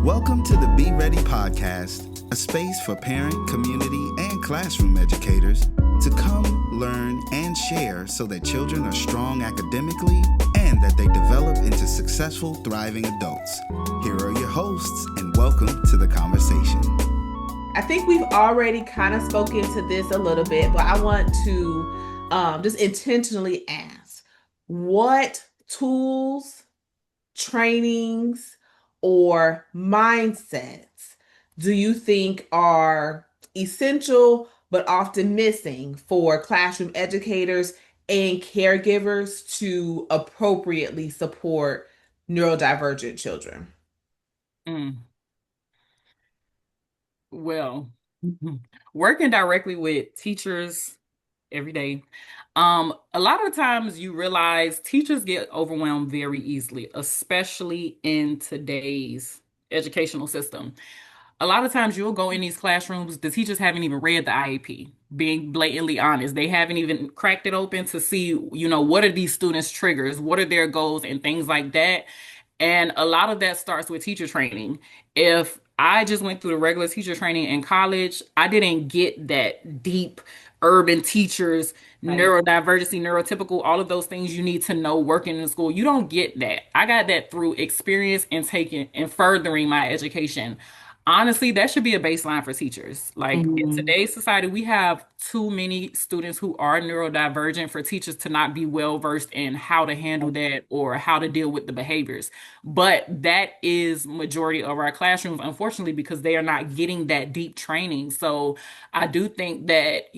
Welcome to the Be Ready podcast, a space for parent, community, and classroom educators to come, learn, and share so that children are strong academically and that they develop into successful, thriving adults. Here are your hosts, and welcome to the conversation. I think we've already kind of spoken to this a little bit, but I want to just intentionally ask, what tools, trainings, or mindsets do you think are essential but often missing for classroom educators and caregivers to appropriately support neurodivergent children? Mm. Well, working directly with teachers every day, a lot of times you realize teachers get overwhelmed very easily, especially in today's educational system. A lot of times you'll go in these classrooms, the teachers haven't even read the IEP, being blatantly honest. They haven't even cracked it open to see, what are these students' triggers, what are their goals, and things like that. And a lot of that starts with teacher training. If I just went through the regular teacher training in college, I didn't get that deep urban teachers, Right. neurodivergency, neurotypical, all of those things you need to know working in school. You don't get that. I got that through experience and taking and furthering my education. Honestly, that should be a baseline for teachers. Like in Mhm. today's society, we have too many students who are neurodivergent for teachers to not be well versed in how to handle that or how to deal with the behaviors. But that is majority of our classrooms, unfortunately, because they are not getting that deep training. So I do think that,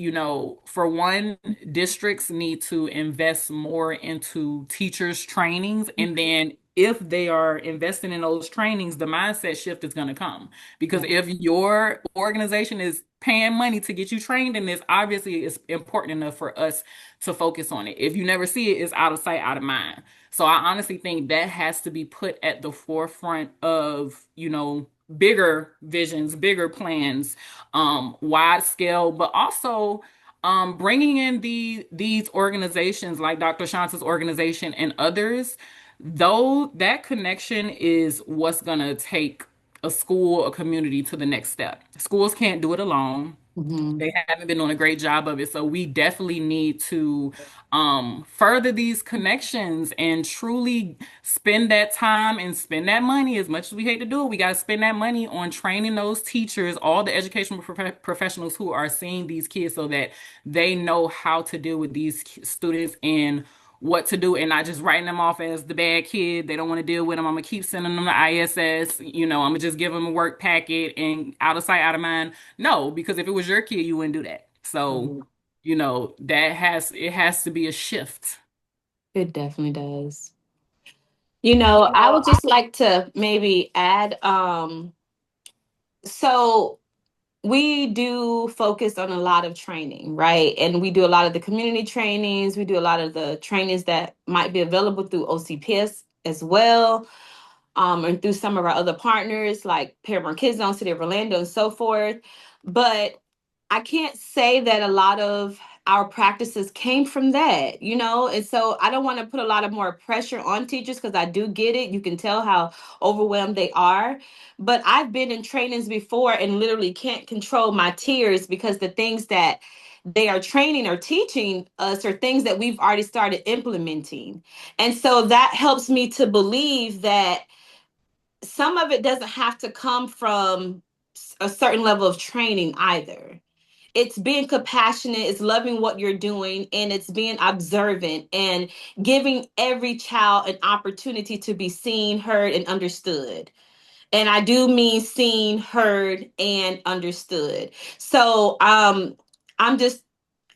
for one, districts need to invest more into teachers' trainings. And then if they are investing in those trainings, the mindset shift is going to come. Because if your organization is paying money to get you trained in this, obviously it's important enough for us to focus on it. If you never see it, it's out of sight, out of mind. So I honestly think that has to be put at the forefront of, bigger visions, bigger plans, wide scale, but also bringing in these organizations like Dr. Shanta's organization and others, though that connection is what's going to take a school, a community to the next step. Schools can't do it alone. Mhm. They haven't been doing a great job of it. So we definitely need to further these connections and truly spend that time and spend that money. As much as we hate to do it, we got to spend that money on training those teachers, all the educational professionals who are seeing these kids so that they know how to deal with these students and what to do and not just writing them off as the bad kid. They don't want to deal with them. I'm gonna keep sending them to ISS. I'm gonna just give them a work packet and out of sight, out of mind. No, because if it was your kid, you wouldn't do that. So, Mhm. it has to be a shift. It definitely does. I would just like to maybe add, so we do focus on a lot of training, right? And we do a lot of the community trainings, we do a lot of the trainings that might be available through OCPS as well, and through some of our other partners like Paramount Kids Zone, City of Orlando, and so forth. But I can't say that a lot of our practices came from that. And so I don't want to put a lot of more pressure on teachers because I do get it. You can tell how overwhelmed they are. But I've been in trainings before and literally can't control my tears because the things that they are training or teaching us are things that we've already started implementing. And so that helps me to believe that some of it doesn't have to come from a certain level of training either. It's being compassionate, it's loving what you're doing, and it's being observant and giving every child an opportunity to be seen, heard, and understood. And I do mean seen, heard, and understood. So I'm just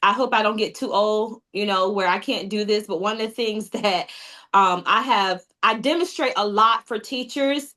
I hope I don't get too old, where I can't do this. But one of the things that I demonstrate a lot for teachers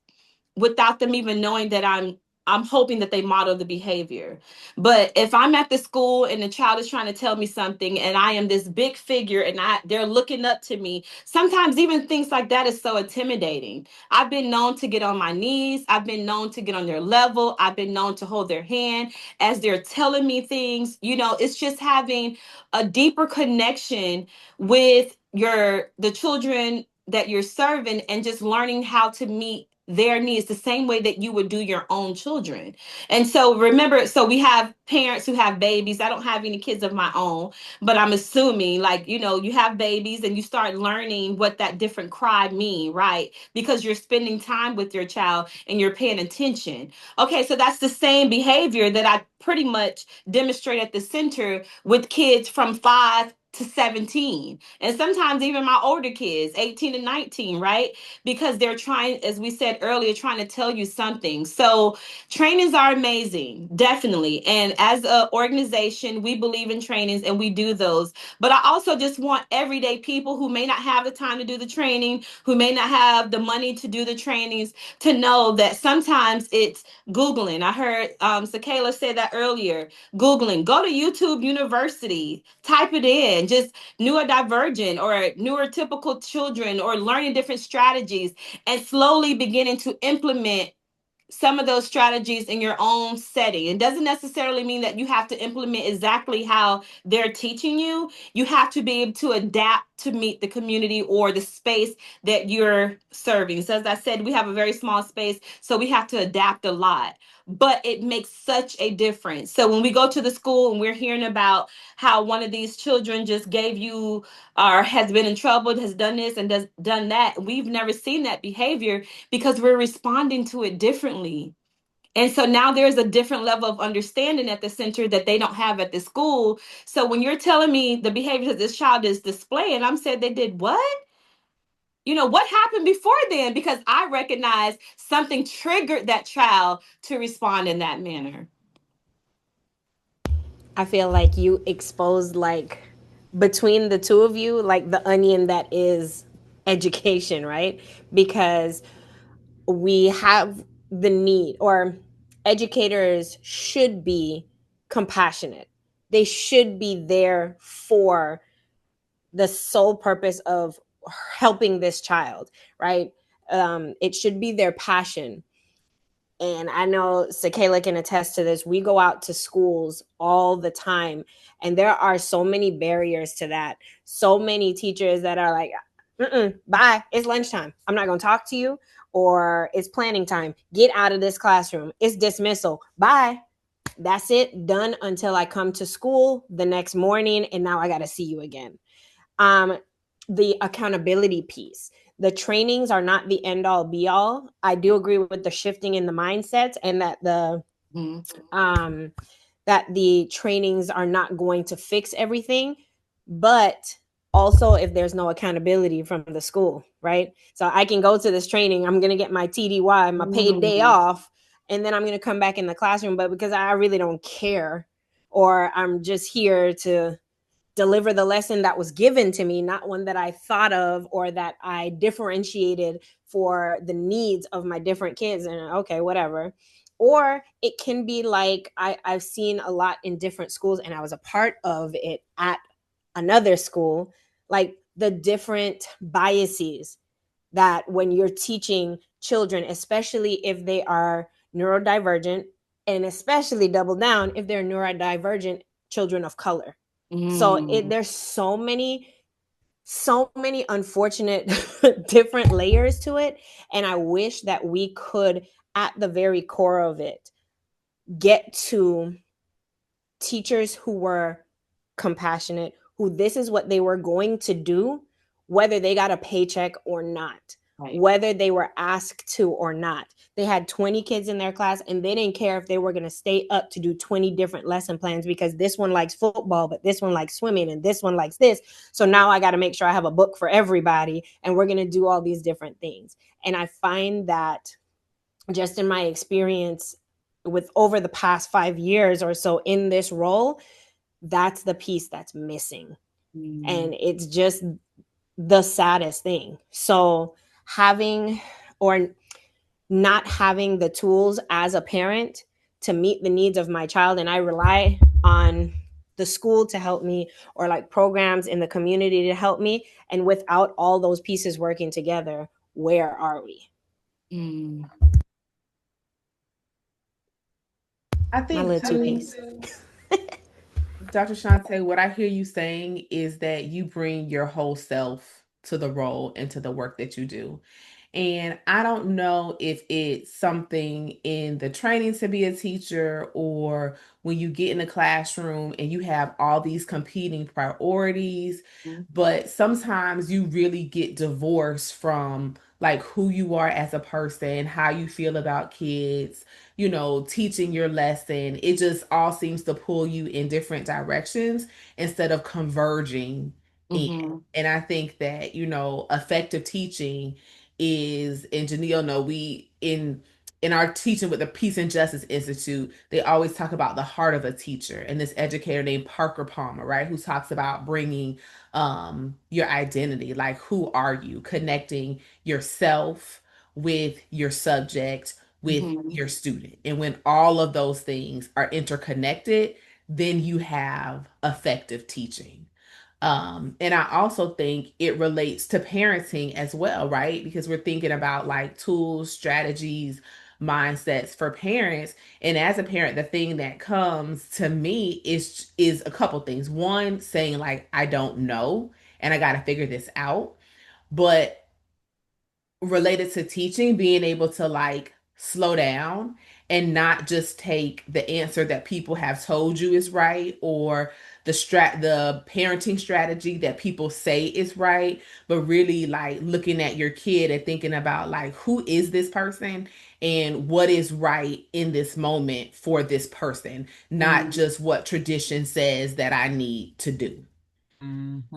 without them even knowing that I'm hoping that they model the behavior. But if I'm at the school and the child is trying to tell me something and I am this big figure and they're looking up to me, sometimes even things like that is so intimidating. I've been known to get on my knees, I've been known to get on their level, I've been known to hold their hand as they're telling me things. It's just having a deeper connection with the children that you're serving and just learning how to meet their needs the same way that you would do your own children. And so remember, so we have parents who have babies. I don't have any kids of my own, but I'm assuming, like, you have babies and you start learning what that different cry mean, right? Because you're spending time with your child and you're paying attention. Okay, so that's the same behavior that I pretty much demonstrate at the center with kids from 5 to 17, and sometimes even my older kids, 18 and 19, right? Because they're trying, as we said earlier, trying to tell you something. So trainings are amazing, definitely. And as an organization, we believe in trainings and we do those. But I also just want everyday people who may not have the time to do the training, who may not have the money to do the trainings, to know that sometimes it's Googling. I heard Se'Kayla say that earlier. Googling. Go to YouTube University. Type it in. Just neurodivergent or neurotypical children, or learning different strategies, and slowly beginning to implement some of those strategies in your own setting. It doesn't necessarily mean that you have to implement exactly how they're teaching you. You have to be able to adapt to meet the community or the space that you're serving. So as I said, we have a very small space, so we have to adapt a lot. But it makes such a difference. So when we go to the school and we're hearing about how one of these children just gave you, or has been in trouble, has done this and does done that, we've never seen that behavior because we're responding to it differently. And so now there's a different level of understanding at the center that they don't have at the school. So when you're telling me the behavior that this child is displaying, I'm saying, they did what? What happened before then? Because I recognize something triggered that child to respond in that manner. I feel like you exposed, like, between the two of you, like the onion that is education, right? Because we have the need, or educators should be compassionate. They should be there for the sole purpose of helping this child, right? It should be their passion. And I know Se'Kayla can attest to this. We go out to schools all the time, and there are so many barriers to that. So many teachers that are like, bye, it's lunchtime, I'm not going to talk to you, or it's planning time, get out of this classroom, it's dismissal, bye. That's it, done until I come to school the next morning, and now I got to see you again. The accountability piece. The trainings are not the end all be all. I do agree with the shifting in the mindsets, and that the trainings are not going to fix everything, but also if there's no accountability from the school, right? So I can go to this training, I'm going to get my TDY, my paid day off, and then I'm going to come back in the classroom, but because I really don't care, or I'm just here to deliver the lesson that was given to me, not one that I thought of or that I differentiated for the needs of my different kids, and okay, whatever. Or it can be like I've seen a lot in different schools, and I was a part of it at another school, like the different biases that when you're teaching children, especially if they are neurodivergent, and especially double down if they're neurodivergent children of color. So there's so many unfortunate different layers to it. And I wish that we could, at the very core of it, get to teachers who were compassionate, who this is what they were going to do, whether they got a paycheck or not, right, whether they were asked to or not. They had 20 kids in their class, and they didn't care if they were going to stay up to do 20 different lesson plans, because this one likes football, but this one likes swimming, and this one likes this. So now I got to make sure I have a book for everybody, and we're going to do all these different things. And I find that, just in my experience with over the past 5 years or so in this role, that's the piece that's missing. And it's just the saddest thing. So having or not having the tools as a parent to meet the needs of my child, and I rely on the school to help me, or like programs in the community to help me, and without all those pieces working together, where are we? I think my little two-piece. Dr. Shanta, what I hear you saying is that you bring your whole self to the role and to the work that you do. And I don't know if it's something in the training to be a teacher, or when you get in the classroom and you have all these competing priorities, but sometimes you really get divorced from like who you are as a person, how you feel about kids, teaching your lesson. It just all seems to pull you in different directions instead of converging in. And I think that, effective teaching is, and Jania, know we in our teaching with the Peace and Justice Institute, they always talk about the heart of a teacher, and this educator named Parker Palmer, right, who talks about bringing your identity, like who are you, connecting yourself with your subject, with your student. And when all of those things are interconnected, then you have effective teaching. And I also think it relates to parenting as well, right? Because we're thinking about like tools, strategies, mindsets for parents. And as a parent, the thing that comes to me is a couple things. One, saying like, I don't know, and I got to figure this out. But related to teaching, being able to like slow down and not just take the answer that people have told you is right, or the parenting strategy that people say is right, but really like looking at your kid and thinking about like, who is this person and what is right in this moment for this person, not just what tradition says that I need to do.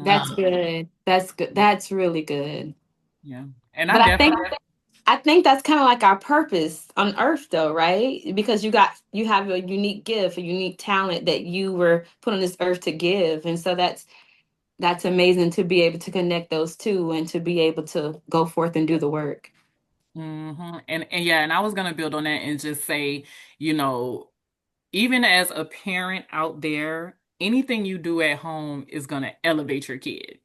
That's good. That's good. That's really good. Yeah. And But I definitely I think that's kind of like our purpose on earth though, right? Because you have a unique gift, a unique talent that you were put on this earth to give. And so that's amazing to be able to connect those two and to be able to go forth and do the work. And yeah, and I was gonna build on that and just say, you know, even as a parent out there, anything you do at home is going to elevate your kid.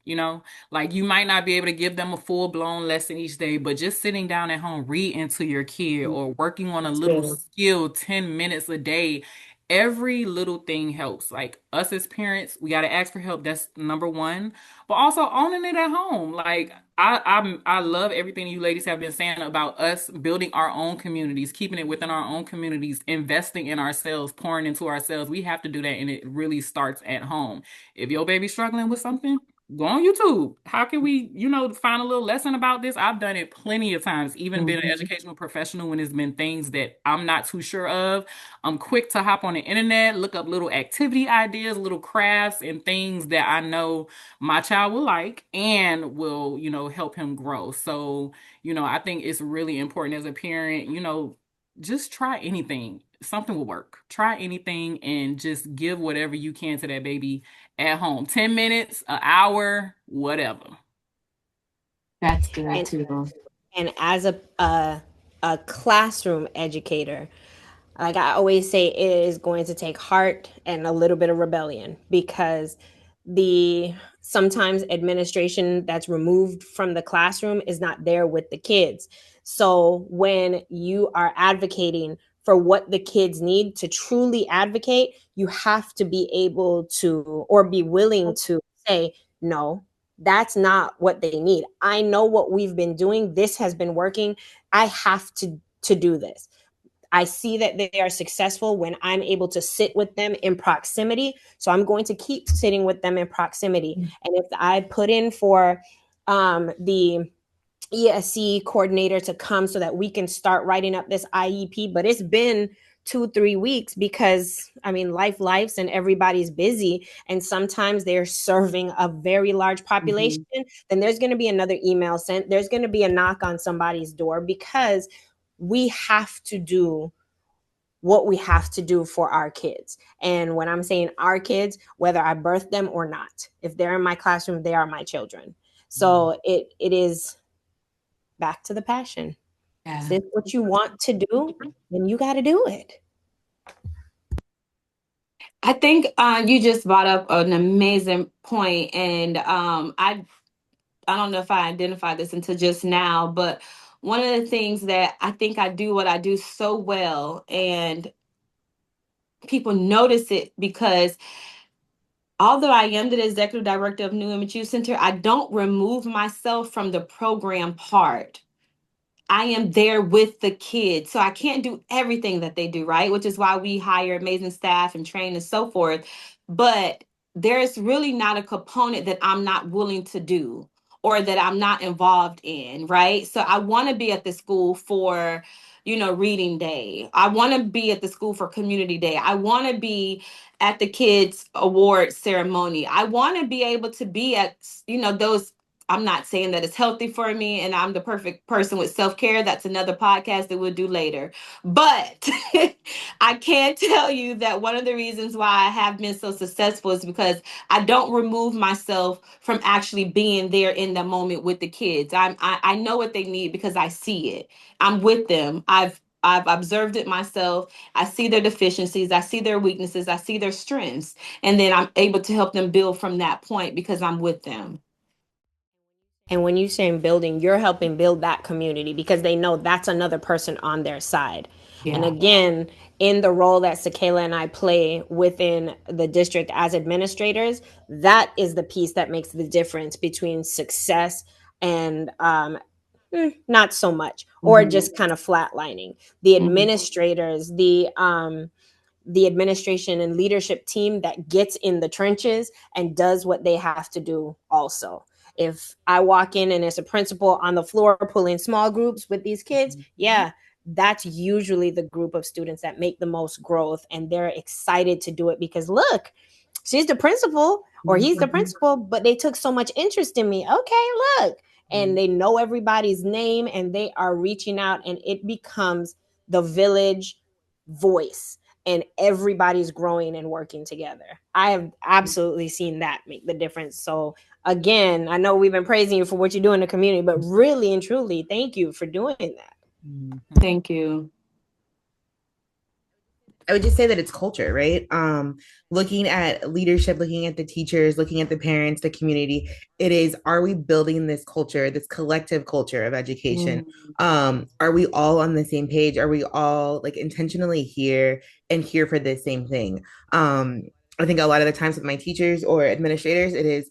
Like you might not be able to give them a full blown lesson each day, but just sitting down at home, reading to your kid or working on a little skill 10 minutes a day. Every little thing helps. Like us as parents, we got to ask for help. That's number one. But also owning it at home. Like I love everything you ladies have been saying about us building our own communities, keeping it within our own communities, investing in ourselves, pouring into ourselves. We have to do that, and it really starts at home. If your baby's struggling with something, go on YouTube. How can we, find a little lesson about this? I've done it plenty of times, even been an educational professional when it's been things that I'm not too sure of. I'm quick to hop on the internet, look up little activity ideas, little crafts, and things that I know my child will like and will, help him grow. So, I think it's really important as a parent, just try anything. Something will work. Try anything and just give whatever you can to that baby at home. 10 minutes, an hour, whatever. That's good too. And as a classroom educator, like I always say, it is going to take heart and a little bit of rebellion, because the sometimes administration that's removed from the classroom is not there with the kids. So when you are advocating for what the kids need, to truly advocate, you have to be able to, or be willing to say, no, that's not what they need. I know what we've been doing. This has been working. I have to do this. I see that they are successful when I'm able to sit with them in proximity. So I'm going to keep sitting with them in proximity. And if I put in for the ESC coordinator to come so that we can start writing up this IEP, but it's been 2-3 weeks because lives and everybody's busy, and sometimes they're serving a very large population, then there's going to be another email sent, there's going to be a knock on somebody's door, because we have to do what we have to do for our kids. And when I'm saying our kids, whether I birthed them or not, if they're in my classroom, they are my children. So it is back to the passion. Yeah. If it's what you want to do, then you got to do it. I think you just brought up an amazing point, and I don't know if I identified this until just now, but one of the things that I think I do what I do so well, and people notice it, because although I am the executive director of New Image Youth Center, I don't remove myself from the program part. I am there with the kids. So I can't do everything that they do, right? Which is why we hire amazing staff and train and so forth. But there's really not a component that I'm not willing to do or that I'm not involved in, right? So I want to be at the school for, reading day. I want to be at the school for community day. I want to be at the kids award ceremony. I want to be able to be at, those. I'm not saying that it's healthy for me and I'm the perfect person with self-care. That's another podcast that we'll do later. But I can tell you that one of the reasons why I have been so successful is because I don't remove myself from actually being there in the moment with the kids. I know what they need because I see it. I'm with them. I've observed it myself. I see their deficiencies. I see their weaknesses. I see their strengths. And then I'm able to help them build from that point because I'm with them. And when you say building, you're helping build that community because they know that's another person on their side. Yeah. And again, in the role that Se'Kayla and I play within the district as administrators, that is the piece that makes the difference between success and not so much, or just kind of flatlining. The administrators, the administration and leadership team that gets in the trenches and does what they have to do also. If I walk in and there's a principal on the floor pulling small groups with these kids, yeah, that's usually the group of students that make the most growth, and they're excited to do it because look, she's the principal or he's the principal, but they took so much interest in me. Okay, look. And they know everybody's name and they are reaching out, and it becomes the village voice and everybody's growing and working together. I have absolutely seen that make the difference. So again, I know we've been praising you for what you do in the community, but really and truly, thank you for doing that. Thank you. I would just say that it's culture, right? Looking at leadership, looking at the teachers, looking at the parents, the community, it is, are we building this culture, this collective culture of education? Are we all on the same page? Are we all like intentionally here and here for the same thing? I think a lot of the times with my teachers or administrators, it is,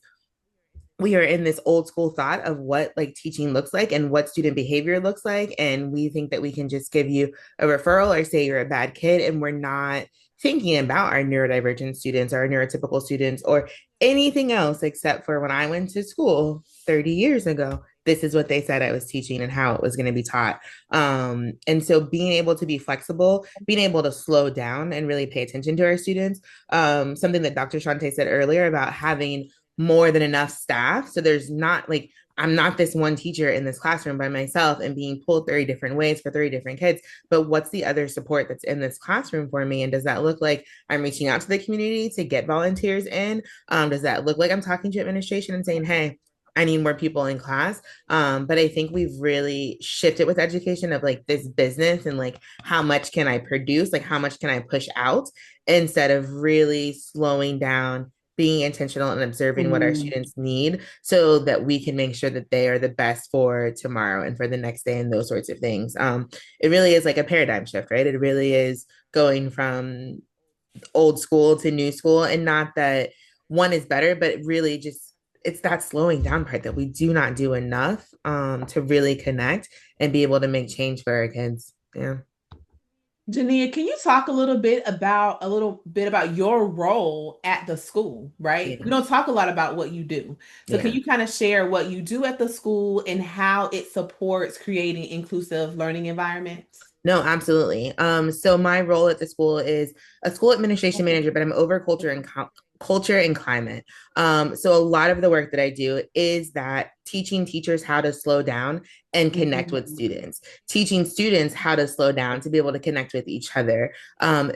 we are in this old school thought of what like teaching looks like and what student behavior looks like. And we think that we can just give you a referral or say you're a bad kid. And we're not thinking about our neurodivergent students or our neurotypical students or anything else, except for when I went to school 30 years ago, this is what they said I was teaching and how it was going to be taught. And so being able to be flexible, being able to slow down and really pay attention to our students, something that Dr. Shante said earlier about having more than enough staff. So there's not like, I'm not this one teacher in this classroom by myself and being pulled 30 different ways for 30 different kids, but what's the other support that's in this classroom for me? And does that look like I'm reaching out to the community to get volunteers in? Does that look like I'm talking to administration and saying, hey, I need more people in class? But I think we've really shifted with education of like this business and like, how much can I produce? Like, how much can I push out instead of really slowing down, being intentional and observing what our students need so that we can make sure that they are the best for tomorrow and for the next day and those sorts of things. It really is like a paradigm shift, right? It really is going from old school to new school, and not that one is better, but it really just, it's that slowing down part that we do not do enough to really connect and be able to make change for our kids. Yeah. Jania, can you talk a little bit about your role at the school, right? Yeah. We don't talk a lot about what you do. So can you kind of share what you do at the school and how it supports creating inclusive learning environments? No, absolutely. So my role at the school is a school administration manager, but I'm over culture and climate. So a lot of the work that I do is that teaching teachers how to slow down and connect with students, teaching students how to slow down to be able to connect with each other,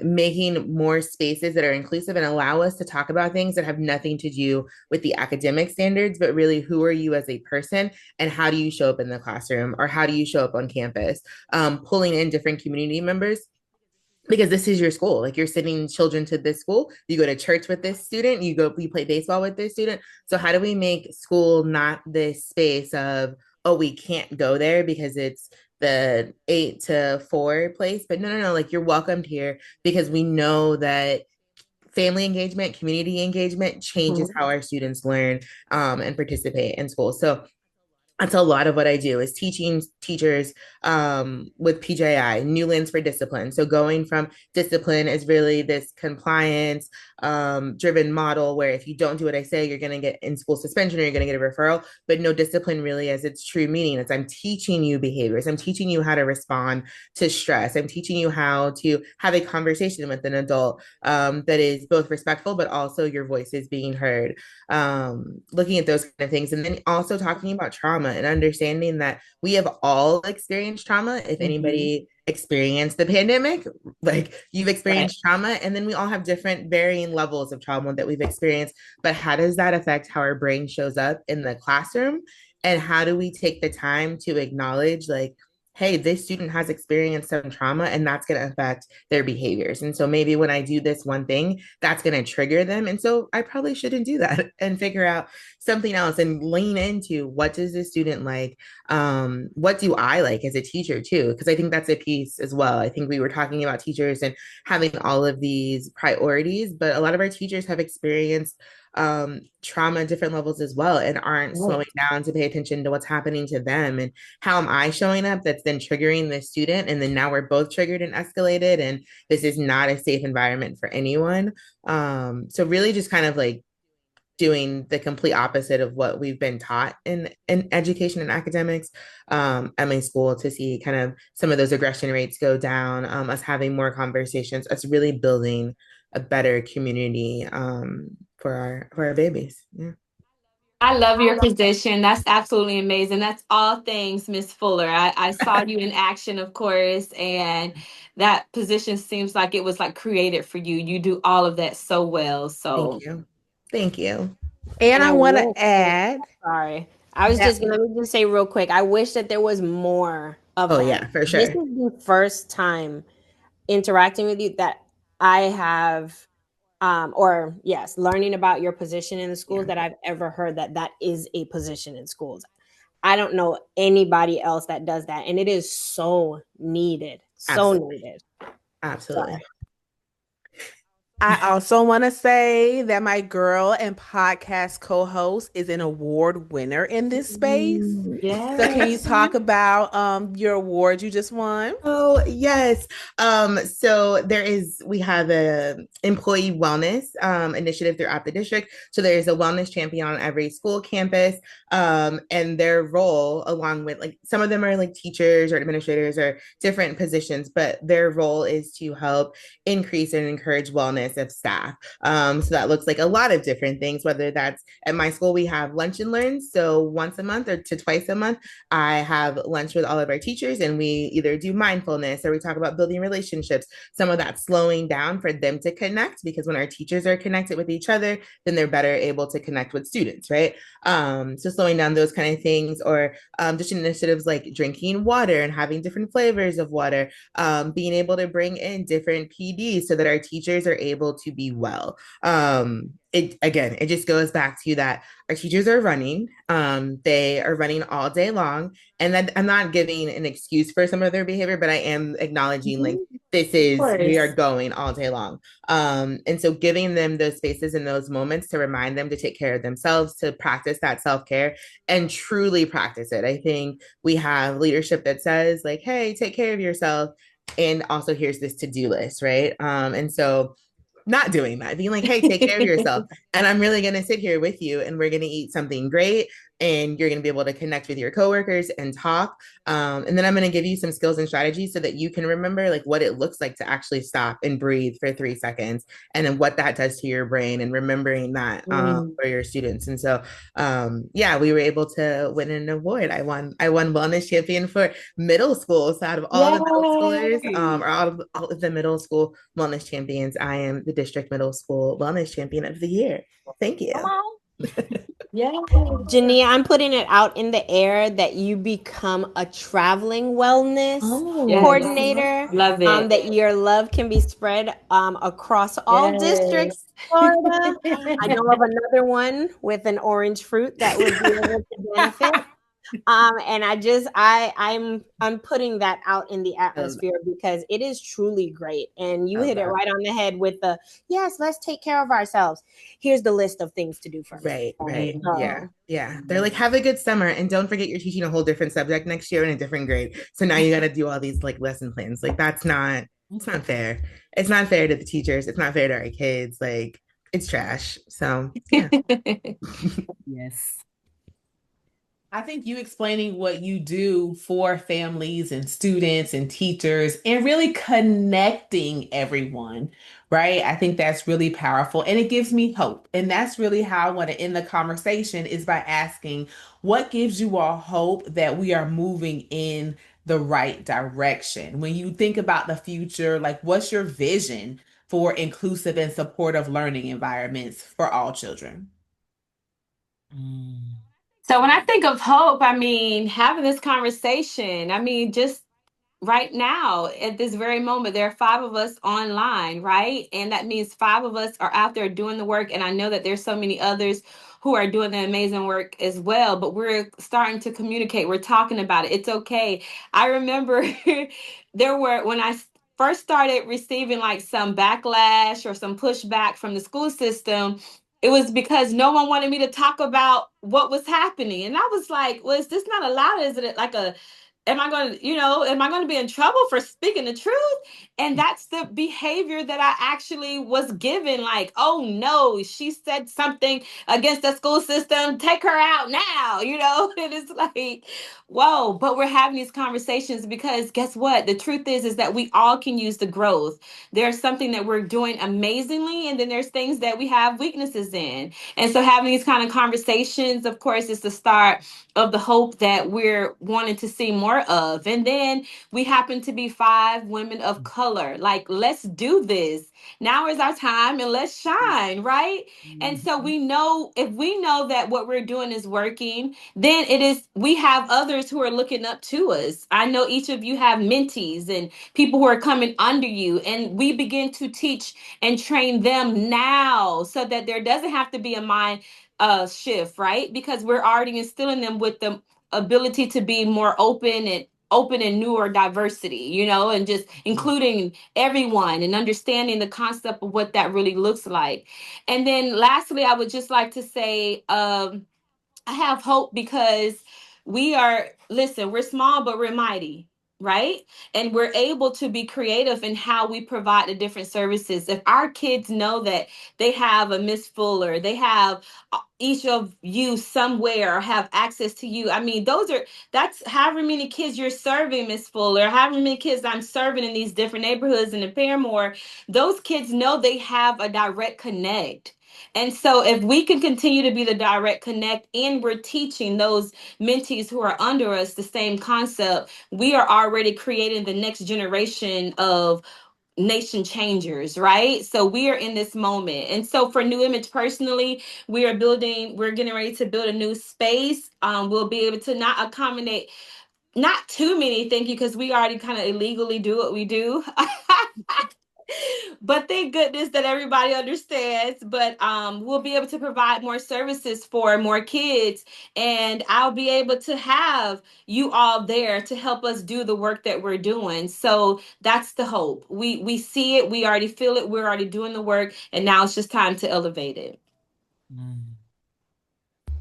making more spaces that are inclusive and allow us to talk about things that have nothing to do with the academic standards, but really who are you as a person and how do you show up in the classroom or how do you show up on campus, pulling in different community members. Because this is your school, like you're sending children to this school, you go to church with this student, we play baseball with this student. So how do we make school not this space of, oh, we can't go there because it's the 8 to 4 place, but no, like you're welcomed here because we know that family engagement, community engagement changes how our students learn and participate in school. So That's a lot of what I do is teaching teachers with PJI, new lens for discipline. So going from discipline is really this compliance driven model where if you don't do what I say, you're going to get in school suspension or you're going to get a referral, but no discipline really as its true meaning. It's I'm teaching you behaviors. I'm teaching you how to respond to stress. I'm teaching you how to have a conversation with an adult that is both respectful, but also your voice is being heard. Looking at those kind of things. And then also talking about trauma and understanding that we have all experienced trauma. If anybody experienced the pandemic, like you've experienced trauma, and then we all have different varying levels of trauma that we've experienced. But how does that affect how our brain shows up in the classroom? And how do we take the time to acknowledge, like, hey, this student has experienced some trauma and that's going to affect their behaviors. And so maybe when I do this one thing, that's going to trigger them. And so I probably shouldn't do that and figure out something else and lean into what does the student like? What do I like as a teacher too? Because I think that's a piece as well. I think we were talking about teachers and having all of these priorities, but a lot of our teachers have experienced trauma at different levels as well and aren't slowing down to pay attention to what's happening to them and how am I showing up that's then triggering the student and then now we're both triggered and escalated and this is not a safe environment for anyone. So really just kind of like doing the complete opposite of what we've been taught in education and academics at my school to see kind of some of those aggression rates go down, us having more conversations, us really building a better community for our babies. Yeah. I love your position. That's absolutely amazing. That's all things Miss Fuller. I saw you in action, of course, and that position seems like it was like created for you. You do all of that so well. So Thank you. And I want to add. Sorry. I was just going to say real quick. I wish that there was more of that. Yeah, for sure. This is the first time interacting with you that I have learning about your position in the schools that I've ever heard that is a position in schools. I don't know anybody else that does that. And it is so needed. Needed. Absolutely. I also want to say that my girl and podcast co-host is an award winner in this space. Yes. So can you talk about your award you just won? Oh, yes. So we have a employee wellness initiative throughout the district. So there's a wellness champion on every school campus. And their role, along with like some of them are like teachers or administrators or different positions, but their role is to help increase and encourage wellness of staff. So that looks like a lot of different things, whether that's at my school, we have lunch and learns. So once a month or to twice a month, I have lunch with all of our teachers and we either do mindfulness or we talk about building relationships, some of that slowing down for them to connect, because when our teachers are connected with each other, then they're better able to connect with students, right? So slowing down those kind of things, or just initiatives like drinking water and having different flavors of water, being able to bring in different PDs so that our teachers are able to be well. It just goes back to that our teachers are running. They are running all day long. And then I'm not giving an excuse for some of their behavior, but I am acknowledging like we are going all day long. And so giving them those spaces and those moments to remind them to take care of themselves, to practice that self-care and truly practice it. I think we have leadership that says like, hey, take care of yourself. And also here's this to-do list, right? And so not doing that, being like, hey, take care of yourself. And I'm really going to sit here with you and we're going to eat something great. And you're going to be able to connect with your coworkers and talk. And then I'm going to give you some skills and strategies so that you can remember like what it looks like to actually stop and breathe for 3 seconds. And then what that does to your brain and remembering that for your students. And so, we were able to win an award. I won wellness champion for middle school. So out of all the middle schoolers, or all of the middle school wellness champions, I am the district middle school wellness champion of the year. Thank you. Yeah. Jania, I'm putting it out in the air that you become a traveling wellness coordinator. Love it. That your love can be spread across all districts in Florida. I know of another one with an orange fruit that would be able to benefit. And I'm putting that out in the atmosphere because it is truly great. And you hit it right on the head with the, yes, let's take care of ourselves. Here's the list of things to do first. Right. Yeah. They're like, have a good summer, and don't forget you're teaching a whole different subject next year in a different grade. So now you got to do all these like lesson plans. Like it's not fair. It's not fair to the teachers. It's not fair to our kids. Like it's trash. So yeah. Yes. I think you explaining what you do for families and students and teachers and really connecting everyone, right? I think that's really powerful and it gives me hope. And that's really how I want to end the conversation is by asking what gives you all hope that we are moving in the right direction? When you think about the future, like what's your vision for inclusive and supportive learning environments for all children? So when I think of hope, I mean, having this conversation, I mean, just right now at this very moment, there are 5 of us online, right? And that means 5 of us are out there doing the work. And I know that there's so many others who are doing the amazing work as well, but we're starting to communicate. We're talking about it. It's okay. I remember when I first started receiving like some backlash or some pushback from the school system, it was because no one wanted me to talk about what was happening. And I was like, well, is this not allowed? Is it like am I going to be in trouble for speaking the truth? And that's the behavior that I actually was given. Like, oh no, she said something against the school system. Take her out now, And it's like, whoa, but we're having these conversations because guess what? The truth is that we all can use the growth. There's something that we're doing amazingly, and then there's things that we have weaknesses in. And so having these kind of conversations, of course, is the start of the hope that we're wanting to see more of. And then we happen to be 5 women of color. Like, let's do this. Now is our time and let's shine, right? And so if we know that what we're doing is working, then we have others who are looking up to us. I know each of you have mentees and people who are coming under you, and we begin to teach and train them now so that there doesn't have to be a mind shift, right? Because we're already instilling them with the ability to be more open and newer diversity, and just including everyone and understanding the concept of what that really looks like. And then lastly, I would just like to say, I have hope because we're small, but we're mighty, right? And we're able to be creative in how we provide the different services. If our kids know that they have a Miss Fuller, they have each of you somewhere, have access to you. I mean, that's however many kids you're serving, Miss Fuller, however many kids I'm serving in these different neighborhoods and in Paramore, those kids know they have a direct connect. And so if we can continue to be the direct connect and we're teaching those mentees who are under us the same concept, we are already creating the next generation of nation changers, right? So we are in this moment. And so for New Image personally, we're getting ready to build a new space. We'll be able to not accommodate not too many, thank you, because we already kind of illegally do what we do. But thank goodness that everybody understands. But we'll be able to provide more services for more kids, and I'll be able to have you all there to help us do the work that we're doing. So that's the hope. We see it, we already feel it, we're already doing the work, and now it's just time to elevate it.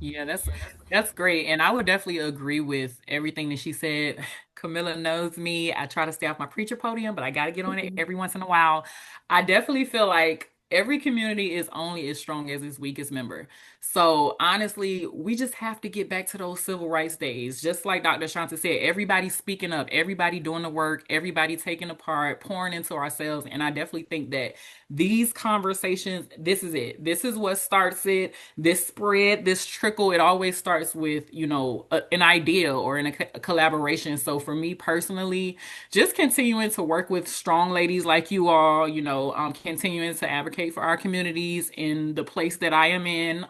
Yeah, that's great. And I would definitely agree with everything that she said. Kamilah knows me. I try to stay off my preacher podium, but I got to get on it every once in a while. I definitely feel like every community is only as strong as its weakest member. So honestly, we just have to get back to those civil rights days. Just like Dr. Shanta said, everybody speaking up, everybody doing the work, everybody taking the part, pouring into ourselves. And I definitely think that these conversations, this is it. This is what starts it. This spread, this trickle, it always starts with, an idea or in a collaboration. So for me personally, just continuing to work with strong ladies like you all, continuing to advocate for our communities in the place that I am in,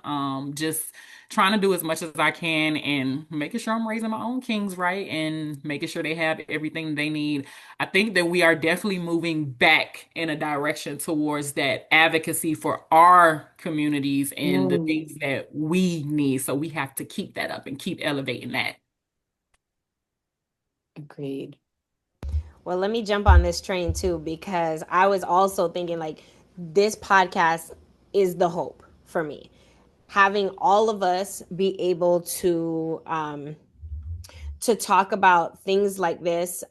just trying to do as much as I can and making sure I'm raising my own kings right and making sure they have everything they need. I think that we are definitely moving back in a direction towards that advocacy for our communities and the things that we need. So we have to keep that up and keep elevating that. Agreed. Well, let me jump on this train too, because I was also thinking like this podcast is the hope for me. Having all of us be able to talk about things like this.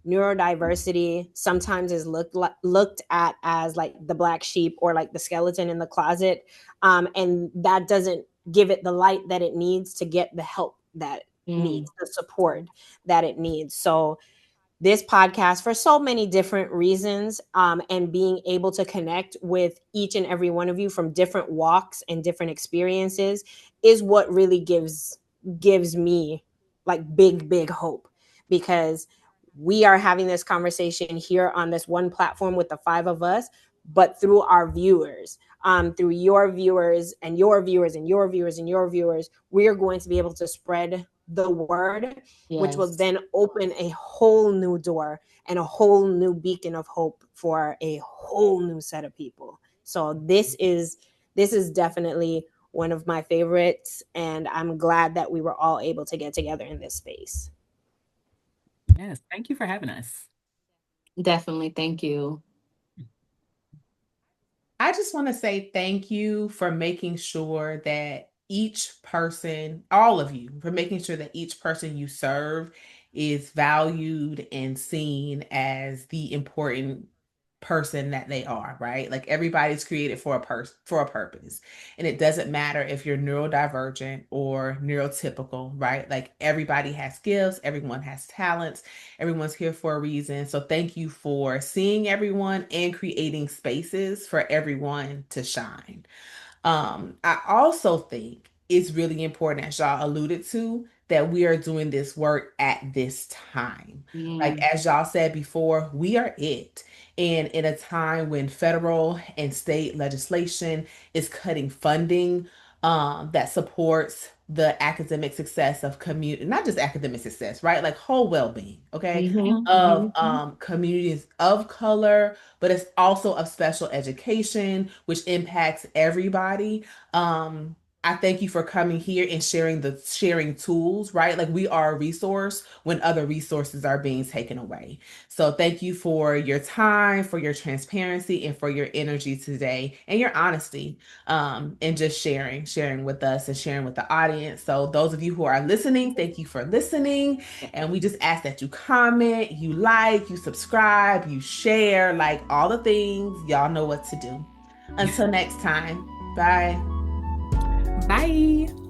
Neurodiversity sometimes is looked at as like the black sheep or like the skeleton in the closet, and that doesn't give it the light that it needs to get the help that it needs, the support that it needs. So this podcast, for so many different reasons, and being able to connect with each and every one of you from different walks and different experiences is what really gives me like big hope, because we are having this conversation here on this one platform with the five of us, but through our viewers, through your viewers and your viewers and your viewers and your viewers, we are going to be able to spread the word, which will then open a whole new door and a whole new beacon of hope for a whole new set of people. So this is definitely one of my favorites, and I'm glad that we were all able to get together in this space. Yes, thank you for having us. Definitely, thank you. I just want to say thank you for making sure that each person, all of you, for making sure that each person you serve is valued and seen as the important person that they are, right? Like everybody's created for a purpose. And it doesn't matter if you're neurodivergent or neurotypical, right? Like everybody has gifts, everyone has talents, everyone's here for a reason. So thank you for seeing everyone and creating spaces for everyone to shine. I also think it's really important, as y'all alluded to, that we are doing this work at this time. Like as y'all said before, we are it. And in a time when federal and state legislation is cutting funding that supports the academic success of community, not just academic success, right? Like whole well-being, okay, of communities of color, but it's also of special education, which impacts everybody. I thank you for coming here and sharing tools, right? Like we are a resource when other resources are being taken away. So thank you for your time, for your transparency, and for your energy today and your honesty, and just sharing with us and sharing with the audience. So those of you who are listening, thank you for listening. And we just ask that you comment, you like, you subscribe, you share, like all the things. Y'all know what to do. Until next time, bye. Bye.